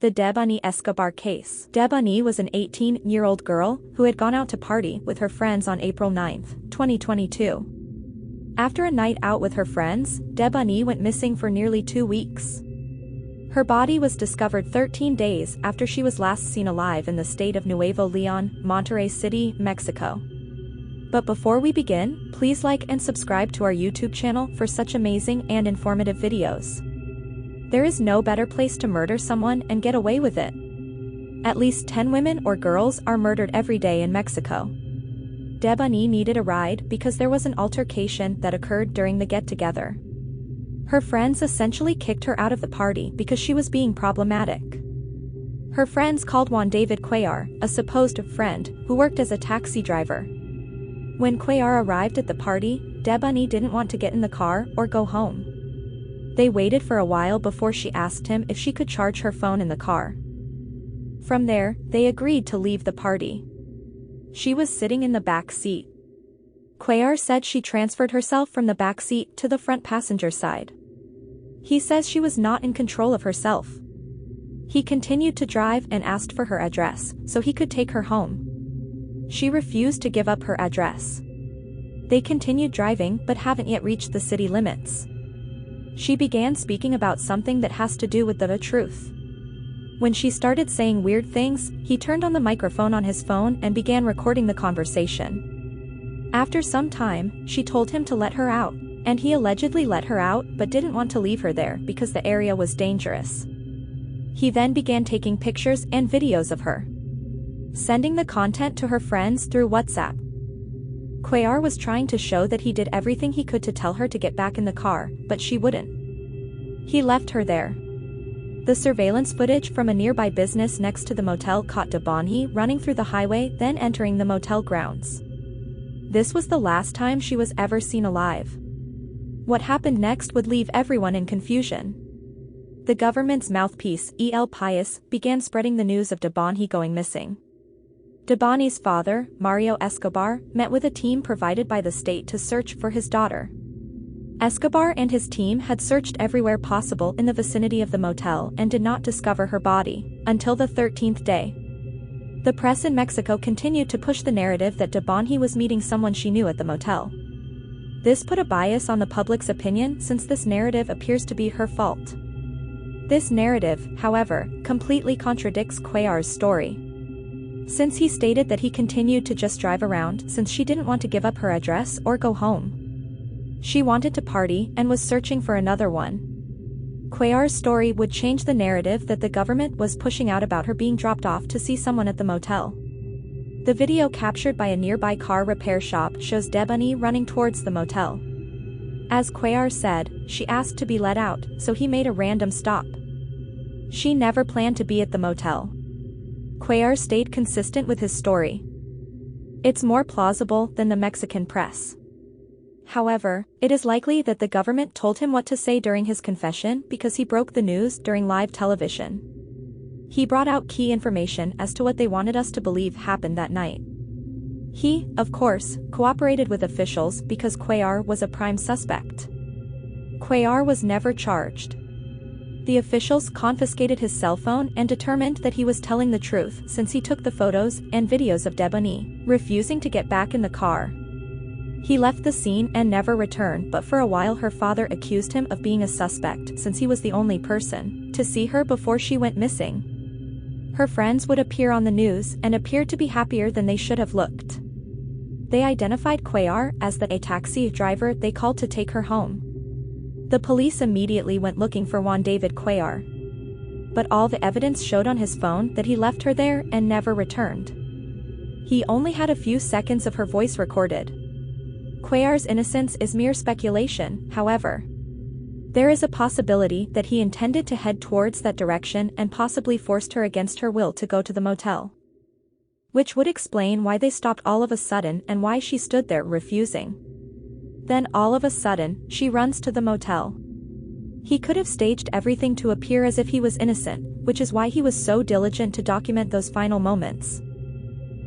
The Debanhi Escobar case. Debanhi was an 18-year-old girl who had gone out to party with her friends on April 9, 2022. After a night out with her friends, Debanhi went missing for nearly 2 weeks. Her body was discovered 13 days after she was last seen alive in the state of Nuevo Leon, Monterrey City, Mexico. But before we begin, please like and subscribe to our YouTube channel for such amazing and informative videos. There is no better place to murder someone and get away with it. At least 10 women or girls are murdered every day in Mexico. Debanhi needed a ride because there was an altercation that occurred during the get-together. Her friends essentially kicked her out of the party because she was being problematic. Her friends called Juan David Cuellar, a supposed friend, who worked as a taxi driver. When Cuellar arrived at the party, Debanhi didn't want to get in the car or go home. They waited for a while before she asked him if she could charge her phone in the car. From there, they agreed to leave the party. She was sitting in the back seat. Cuellar said she transferred herself from the back seat to the front passenger side. He says she was not in control of herself. He continued to drive and asked for her address so he could take her home. She refused to give up her address. They continued driving but haven't yet reached the city limits. She began speaking about something that has to do with the truth. When she started saying weird things, he turned on the microphone on his phone and began recording the conversation. After some time, she told him to let her out, and he allegedly let her out but didn't want to leave her there because the area was dangerous. He then began taking pictures and videos of her, sending the content to her friends through WhatsApp. Cuellar was trying to show that he did everything he could to tell her to get back in the car, but she wouldn't. He left her there. The surveillance footage from a nearby business next to the motel caught Debanhi running through the highway, then entering the motel grounds. This was the last time she was ever seen alive. What happened next would leave everyone in confusion. The government's mouthpiece, El País, began spreading the news of Debanhi going missing. Debanhi's father, Mario Escobar, met with a team provided by the state to search for his daughter. Escobar and his team had searched everywhere possible in the vicinity of the motel and did not discover her body, until the 13th day. The press in Mexico continued to push the narrative that Debanhi was meeting someone she knew at the motel. This put a bias on the public's opinion since this narrative appears to be her fault. This narrative, however, completely contradicts Cuellar's story. Since he stated that he continued to just drive around since she didn't want to give up her address or go home. She wanted to party and was searching for another one. Cuellar's story would change the narrative that the government was pushing out about her being dropped off to see someone at the motel. The video captured by a nearby car repair shop shows Debanhi running towards the motel. As Cuellar said, she asked to be let out, so he made a random stop. She never planned to be at the motel. Cuellar stayed consistent with his story. It's more plausible than the Mexican press. However, it is likely that the government told him what to say during his confession because he broke the news during live television. He brought out key information as to what they wanted us to believe happened that night. He, of course, cooperated with officials because Cuellar was a prime suspect. Cuellar was never charged. The officials confiscated his cell phone and determined that he was telling the truth since he took the photos and videos of Debanhi refusing to get back in the car. He left the scene and never returned, but for a while her father accused him of being a suspect since he was the only person to see her before she went missing. Her friends would appear on the news and appeared to be happier than they should have looked. They identified Cuellar as a taxi driver they called to take her home. The police immediately went looking for Juan David Cuellar. But all the evidence showed on his phone that he left her there and never returned. He only had a few seconds of her voice recorded. Cuellar's innocence is mere speculation, however. There is a possibility that he intended to head towards that direction and possibly forced her against her will to go to the motel. Which would explain why they stopped all of a sudden and why she stood there refusing. Then all of a sudden, she runs to the motel. He could have staged everything to appear as if he was innocent, which is why he was so diligent to document those final moments.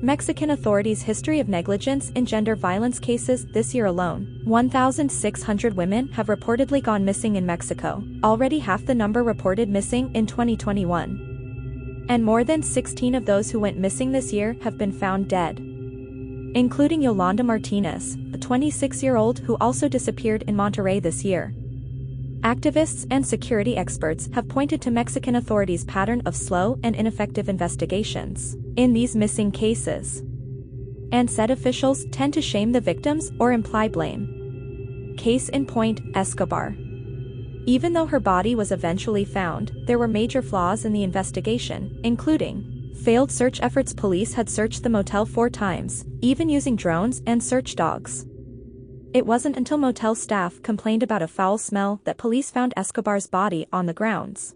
Mexican authorities' history of negligence in gender violence cases. This year alone, 1,600 women have reportedly gone missing in Mexico, already half the number reported missing in 2021. And more than 16 of those who went missing this year have been found dead, including Yolanda Martinez, a 26-year-old who also disappeared in Monterrey this year. Activists and security experts have pointed to Mexican authorities' pattern of slow and ineffective investigations in these missing cases, and said officials tend to shame the victims or imply blame. Case in point, Escobar. Even though her body was eventually found, there were major flaws in the investigation, including failed search efforts. Police had searched the motel 4 times, even using drones and search dogs. It wasn't until motel staff complained about a foul smell that police found Escobar's body on the grounds.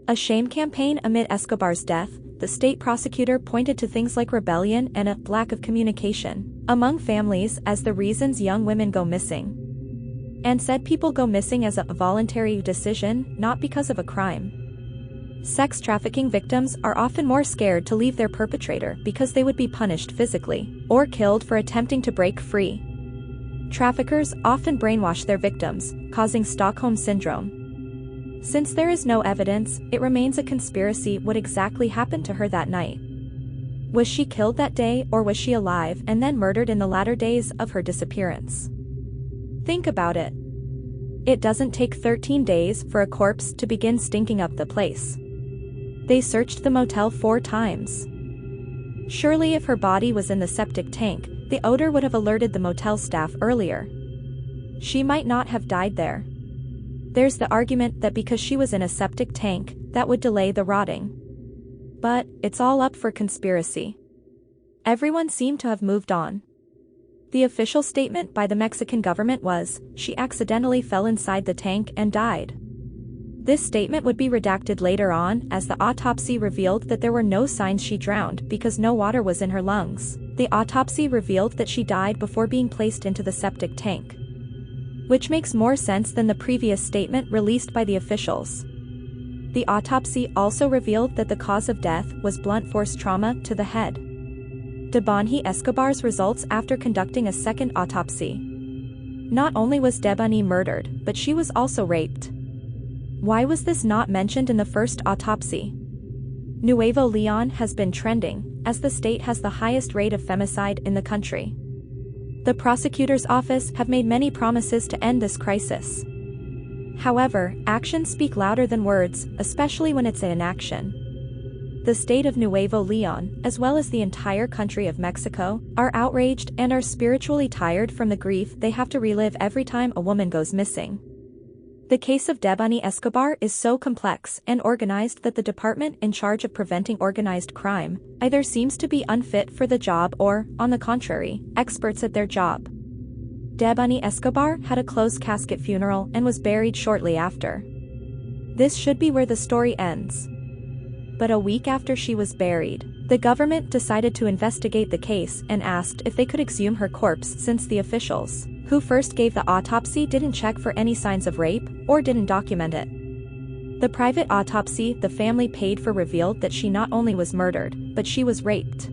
A shame campaign amid Escobar's death. The state prosecutor pointed to things like rebellion and a lack of communication among families as the reasons young women go missing, and said people go missing as a voluntary decision, not because of a crime. Sex trafficking victims are often more scared to leave their perpetrator because they would be punished physically or killed for attempting to break free. Traffickers often brainwash their victims, causing Stockholm Syndrome. Since there is no evidence, it remains a conspiracy what exactly happened to her that night. Was she killed that day, or was she alive and then murdered in the latter days of her disappearance? Think about it. It doesn't take 13 days for a corpse to begin stinking up the place. They searched the motel 4 times. Surely if her body was in the septic tank, the odor would have alerted the motel staff earlier. She might not have died there. There's the argument that because she was in a septic tank, that would delay the rotting. But it's all up for conspiracy. Everyone seemed to have moved on. The official statement by the Mexican government was, she accidentally fell inside the tank and died. This statement would be redacted later on as the autopsy revealed that there were no signs she drowned because no water was in her lungs. The autopsy revealed that she died before being placed into the septic tank, which makes more sense than the previous statement released by the officials. The autopsy also revealed that the cause of death was blunt force trauma to the head. Debanhi Escobar's results after conducting a second autopsy. Not only was Debanhi murdered, but she was also raped. Why was this not mentioned in the first autopsy? Nuevo Leon has been trending, as the state has the highest rate of femicide in the country. The prosecutor's office have made many promises to end this crisis. However, actions speak louder than words, especially when it's inaction. The state of Nuevo Leon, as well as the entire country of Mexico, are outraged and are spiritually tired from the grief they have to relive every time a woman goes missing. The case of Debanhi Escobar is so complex and organized that the department in charge of preventing organized crime either seems to be unfit for the job or, on the contrary, experts at their job. Debanhi Escobar had a closed casket funeral and was buried shortly after. This should be where the story ends. But a week after she was buried, the government decided to investigate the case and asked if they could exhume her corpse since the officials who first gave the autopsy didn't check for any signs of rape or didn't document it. The private autopsy the family paid for revealed that she not only was murdered, but she was raped.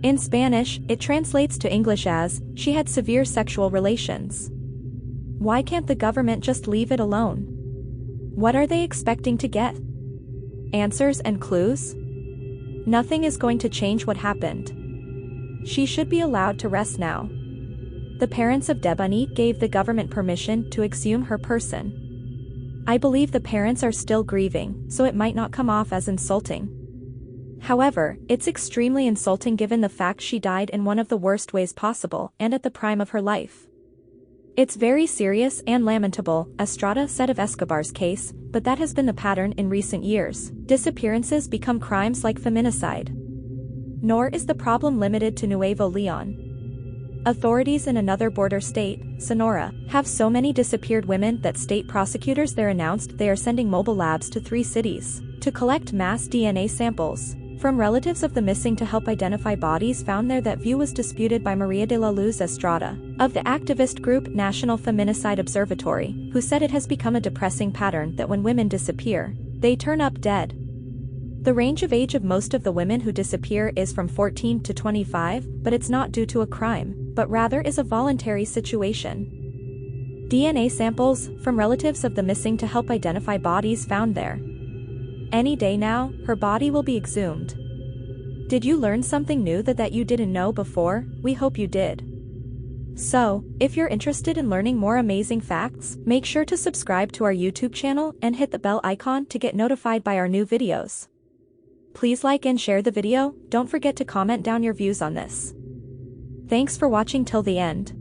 In Spanish, it translates to English as, she had severe sexual relations. Why can't the government just leave it alone? What are they expecting to get? Answers and clues? Nothing is going to change what happened. She should be allowed to rest now. The parents of Debanhi gave the government permission to exhume her person. I believe the parents are still grieving, so it might not come off as insulting. However, it's extremely insulting given the fact she died in one of the worst ways possible and at the prime of her life. It's very serious and lamentable, Estrada said of Escobar's case, but that has been the pattern in recent years. Disappearances become crimes like feminicide. Nor is the problem limited to Nuevo Leon. Authorities in another border state, Sonora, have so many disappeared women that state prosecutors there announced they are sending mobile labs to 3 cities to collect mass DNA samples from relatives of the missing to help identify bodies found there. That view was disputed by Maria de la Luz Estrada, of the activist group National Feminicide Observatory, who said it has become a depressing pattern that when women disappear, they turn up dead. The range of age of most of the women who disappear is from 14 to 25, but it's not due to a crime, but rather is a voluntary situation. DNA samples from relatives of the missing to help identify bodies found there. Any day now, her body will be exhumed. Did you learn something new that you didn't know before? We hope you did. So, if you're interested in learning more amazing facts, make sure to subscribe to our YouTube channel and hit the bell icon to get notified by our new videos. Please like and share the video, don't forget to comment down your views on this. Thanks for watching till the end.